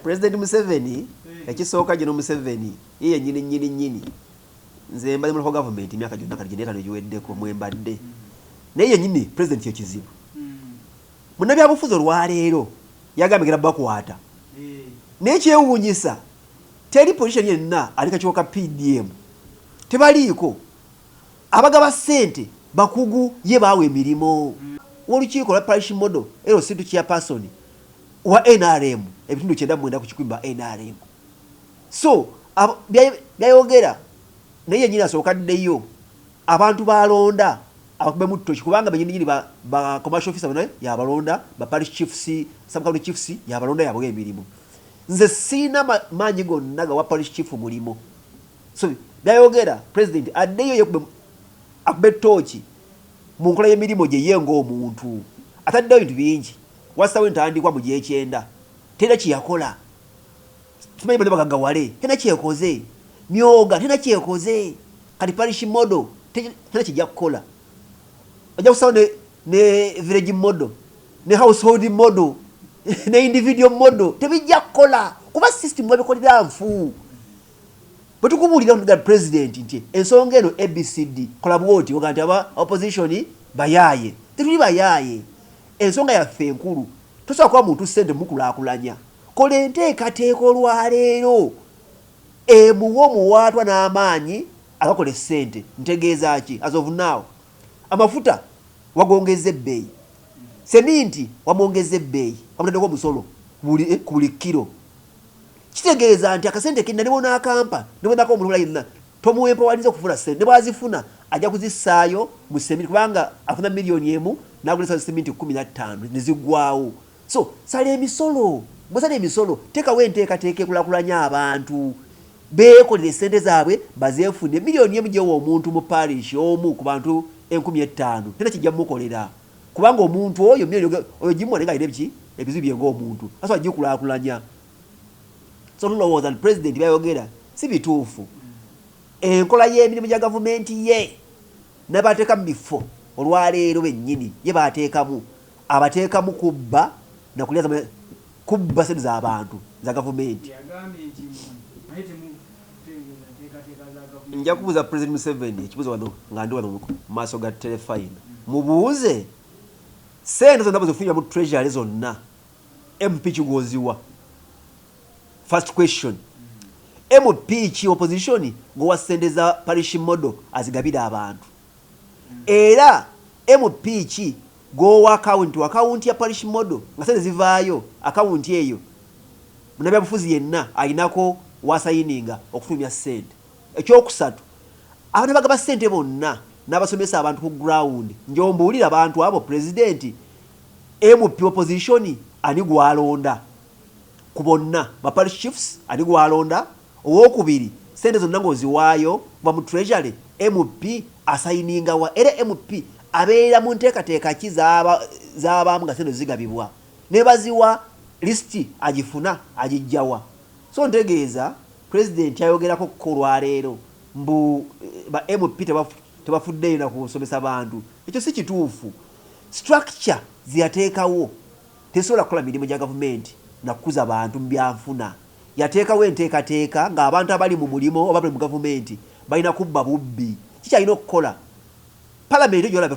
President Museveni yakisooka gino Museveni yeye nyini nze mbali mu government myaka gyonna kali genera giweddeko mwembadde naye nyini president yo kizibu munabi abufuzo lwaleero yagambira bakwata naye kyewuunyisa teri position yenna alika kyoka PDM tebaliiko abagaba ssente bakugu ye baawe emirimu wolukiiko lwa parish model ero sintu chairperson wa NRM ebitundu kyenda mwenda ku kikwimba NRM so byayogera naye nyina asokaddeyo abantu balonda abakube mutto kikubanga benyini ba commercial officer bano yabalonda ba parish chiefs some county chiefs yabalonda yabo emirimu nze sina manyi gonna ga wa parish chief mulimo so byayogera president addeyo yakube akube tochi mu nkola y'emirimu gye yengo omuntu ataddeyo ebintu bingi wasawe ntandikwa mu gye kyenda tena kiyakola tumanyi bano baganga wale tena kiyekoze myoga tena kiyekoze kati parish model tena kijja kukola ajja kusawo ne village model ne household model ne individual model tebijja kukola kuba system wabikolera nfu bwetukubulira nga president nti ensonga eno ABCD kola bwoti oga nti aba opposition bayaye tetuli bayaye ensonga yaffe enkulu tosobola kuba muntu ssente mukulaakulanya kola enteekateeka olwaleero emuwa omuwaatwa n'amaanyi agakola essente ntegeeza ki as of now amafuta wagongeza ebbeeyi seminti wamwongeza ebbeeyi wamutaddeko omusolo ku buli kiro kitegeeza nti akasente kenna ne bona akampa ne bonako omuntu yenna tomuwempawaliza okufuna ssente ne bwazifuna ajja kuzissaayo mu seminti kubanga afuna miliyoni emu n'agulisa seminti 15 ne ziggwawo so sala emisolo bwesala emisolo tekawo enteekateeka ekulakulanya abantu beekolera essente zaabwe bazeefune miliyoni emu gyewa omuntu mu parish omu ku bantu 15,000 tena kijja mukolera kubanga omuntu oyo miliyoni oyo gimuwa nenga ayina ebizibu bye ng'omuntu asobola gikulaakulanya so nolowooza nti president byayogera si bituufu enkola y'emirimu gya gavumenti ye n'abateeka mu bifo olwaleero bennyini ye bateekamu abateekamu kubba nakulya kubba sente z'abantu za gavumenti nja kubuuza president Museveni ekibuuzo wano nga ndi wano mu maaso ga telefayina mubuuze sente zonna bwezifunira mu treasury zonna MP kigoziwa first question MP ki opposition gowa sente za parish model azigabira abantu era MP ki gowa account ya parish model nga sente zivaayo account eyo munabi abufuzi yenna ayinako wasayininga okufulumya sente ekyokusatu abantu bagaba sente bonna n'abasomesa abantu ku ground njombuulira abantu abo president MP opposition ani gwalonda ku bonna ba parish chiefs ani gwalonda owokubiri sente zonna ng'oziwaayo kuva mu treasury MP asayininga wa era MP abeera mu nteekateeka ki z'abaamu nga sente zigabibwa ne baziwa listi agifuna agijjawa so ntegeeza president ayogerako ku lwaleero mbu ba MP tebafuddeyo na kusomesa bantu ekyo si kituufu structure ziyateekawo tesobola kukola mirimu gya gavumenti nakukuza abantu mu byanfuna yateekawo enteekateeka ng'abantu abali mu mulimu oba bali mu gavumenti balina kubba bubbi kikyalina okukola palamenti gyolaba